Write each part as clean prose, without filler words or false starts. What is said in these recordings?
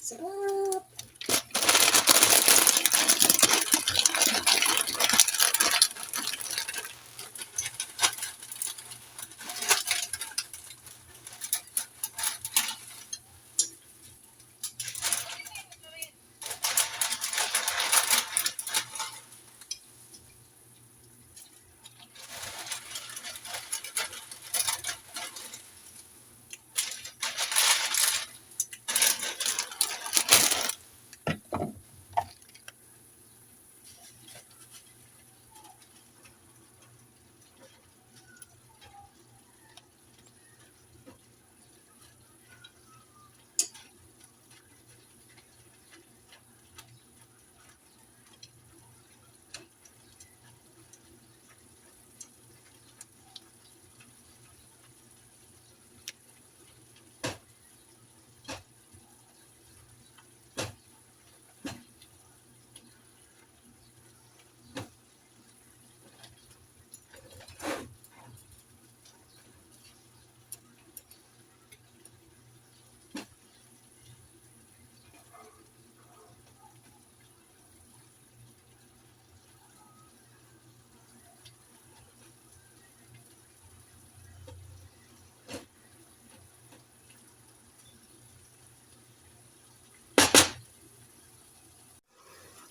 Sarap!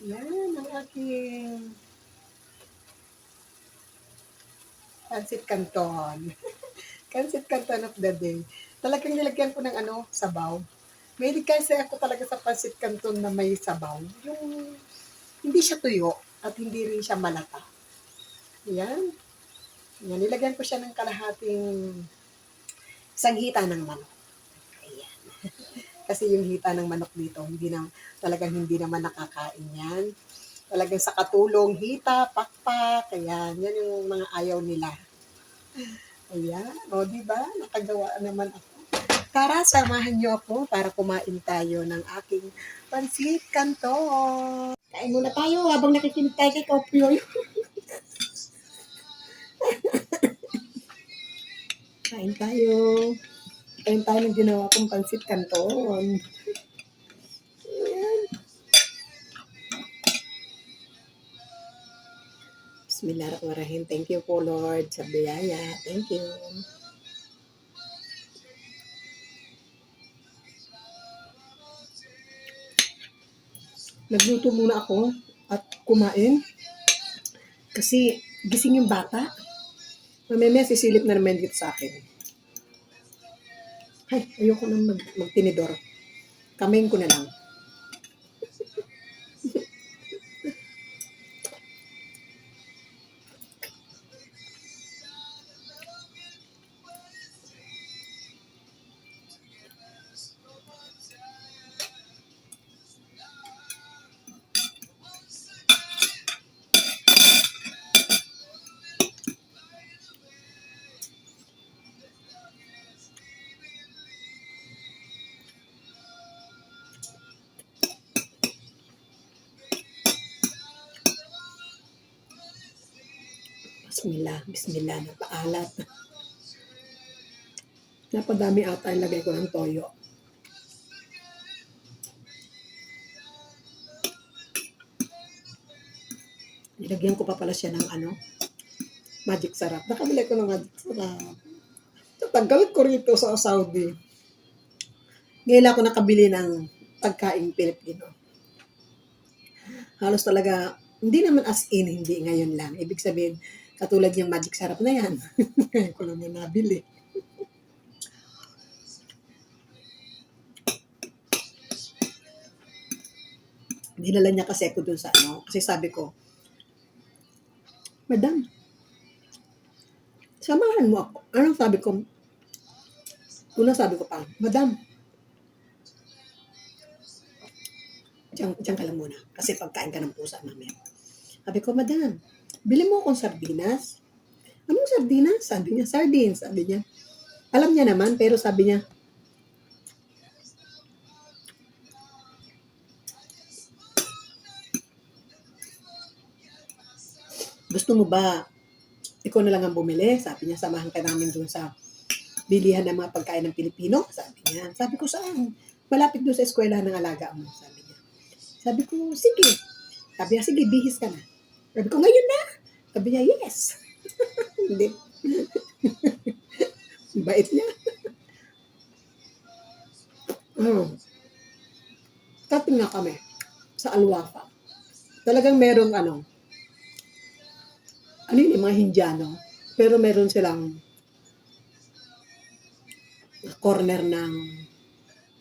Yan ang aking pancit canton. Pancit canton of the day. Talagang nilagyan ko ng sabaw. Mahilig kasi ako talaga sa pancit canton na may sabaw. Yung hindi siya tuyo at hindi rin siya malata. Yan. Yan. Nilagyan ko siya ng kalahating isang hita ng manok. Ayan. Kasi yung hita ng manok dito, talagang hindi naman nakakain yan. Talagang sa katulong, hita, pakpak, ayan. Yan yung mga ayaw nila. Ayan. O, diba? Nakagawa naman ako. Tara, samahan niyo ako para kumain tayo ng aking pancit canton. Kain muna tayo habang nakikinig tayo kay Kopyoy. Kain tayo. Kain tayo ng ginawa kong pancit canton. Ayan. Bismillahirrahmanirrahim. Thank you po, Lord, sa biyaya. Thank you. Nagluto muna ako at kumain kasi gising yung bata. Mamaya sisilip na naman dito sa akin. Ay, ayoko nang magtinidor. Kamayin ko na lang. Bismillah, napaalat. Napadami ata ilagay ko ng toyo. Nilagyan ko pa pala siya ng magic sarap. Nakabili ko ng magic sarap. Tagal ko rito sa Saudi. Ngayon ako nakabili ng pagkain Pilipino. Halos talaga, hindi naman as in, hindi ngayon lang. Ibig sabihin, katulad yung magic sarap na yan. Ngayon ko lang yung nabili. Dinala niya kasi ako dun sa kasi sabi ko, Madam, samahan mo ako. Anong sabi ko? Unang sabi ko pa, Madam, diyan ka lang muna. Kasi pagkain ka ng pusa namin. Sabi ko, Madam, bili mo akong sardinas. Anong sardinas? Sabi niya, sardines. Sabi niya, alam niya naman, pero sabi niya, gusto mo ba, ikaw na lang ang bumili? Sabi niya, samahan ka namin dun sa bilihan ng mga pagkain ng Pilipino? Sabi niya. Sabi ko, saan? Malapit doon sa eskwela ng alaga mo, sabi niya. Sabi ko, sige. Sabi niya, sige, bihis ka na. Sabi ko, ngayon na? Sabi niya, yes. Hindi. Bait niya. Tating nga kami sa Alwafa. Talagang merong ano yun, mga Hindiano. Pero meron silang corner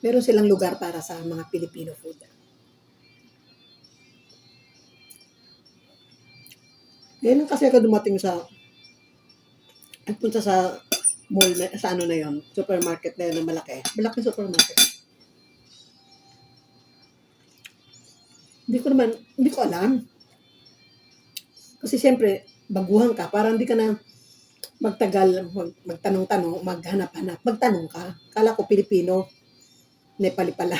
meron silang lugar para sa mga Filipino food. Ngayon kasi ako dumating nagpunta sa mall, sa ano na yon, supermarket na yun na malaki. Malaki supermarket. Hindi ko alam. Kasi siyempre, baguhan ka, parang hindi ka na magtagal, magtanong-tanong, maghanap-hanap, magtanong ka. Kala ko Pilipino, Nepali pala.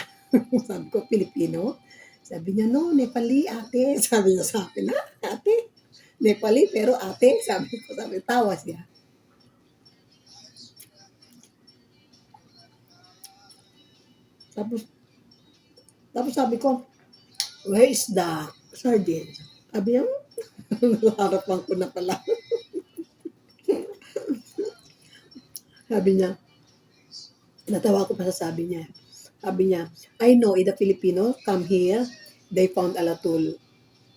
Sabi ko, Pilipino? Sabi niya, no, Nepali, ate. Sabi niya sa akin, ate? Nepali, pero ate? Sabi tawa siya. Tapos sabi ko, where is the sardine? Sabi niya, harapan ko na pala. Sabi niya, natawa ko pa sa sabi niya. Sabi niya, I know if the Filipino come here, they found a latul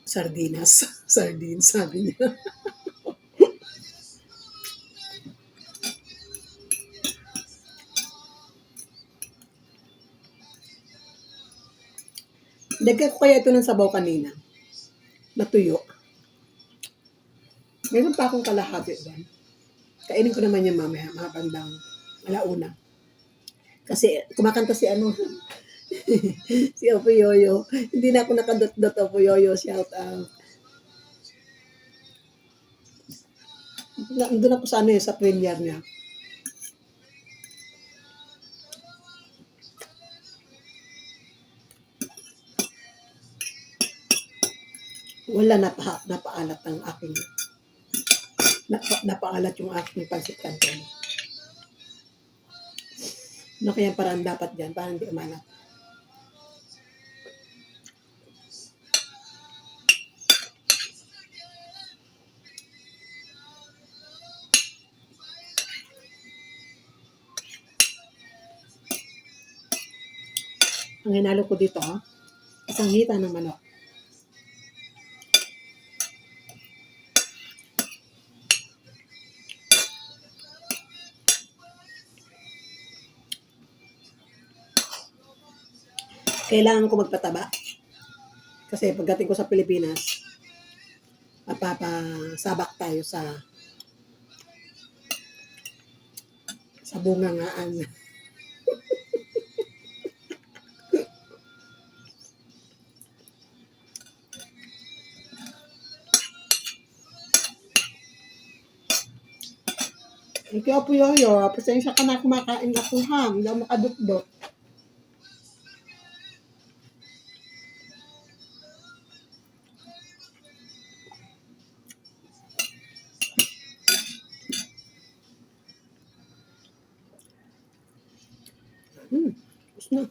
sardinas. Sardines, sabi niya. Dagdag ko kaya ito ng sabaw kanina. Natuyo. Meron pa akong kalahati doon. Kainin ko naman yung mamaya, mga bandang alauna. Kasi kumakanta si si Opo Yoyo. Hindi na ako nakadot-dot Opo Yoyo, shout out. Doon ako sa sa premiere niya. Wala napaalat ang aking napaalat yung aking pansit canton. Ano kaya parang dapat dyan, parang hindi umalat. Ang hinalo ko dito, isang hita ng manok. Kailangan ko magpataba. Kasi pagdating ko sa Pilipinas, mapapasabak tayo sa bungangaan. Ikaw po Yoyo, pasensya ka na kumakain ako ha, hindi ako makadot-dot. Tapos na.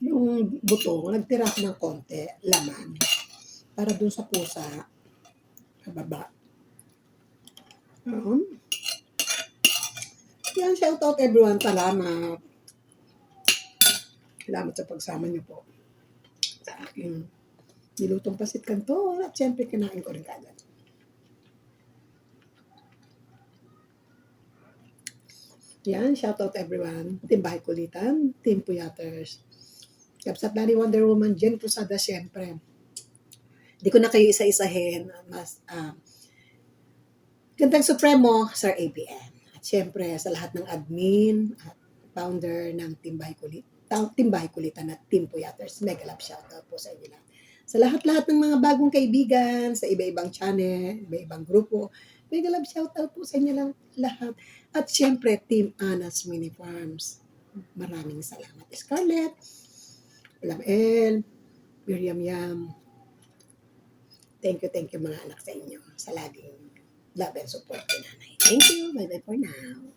Yung buto, nagtira ko ng konti, laman. Para dun sa pusa, sa baba. Yan, shout out everyone. Salamat. Salamat sa pagsama niyo po sa aking nilutong pasit canton. At syempre, kinain ko rin kagad. Yan, shout out everyone. Team Bahay Kulitan, Team Puyaters. Kapsat Lani Wonder Woman, Jen Cruzada, syempre. Hindi ko na kayo isa-isahin. Gandang Supremo, Sir ABN. At syempre, sa lahat ng admin at founder ng Team Bahay Kulitan at Team Puyaters, mega love shoutout po sa inyo lahat. Sa lahat-lahat ng mga bagong kaibigan, sa iba-ibang channel, iba-ibang grupo, Mega love shoutout po sa inyo lang lahat. At siyempre, Team Anas Mini Farms. Maraming salamat. Scarlett, Lamel, Miriam Yam. Thank you mga anak sa inyo sa laging love and support ni nanay. Thank you. Bye-bye for now.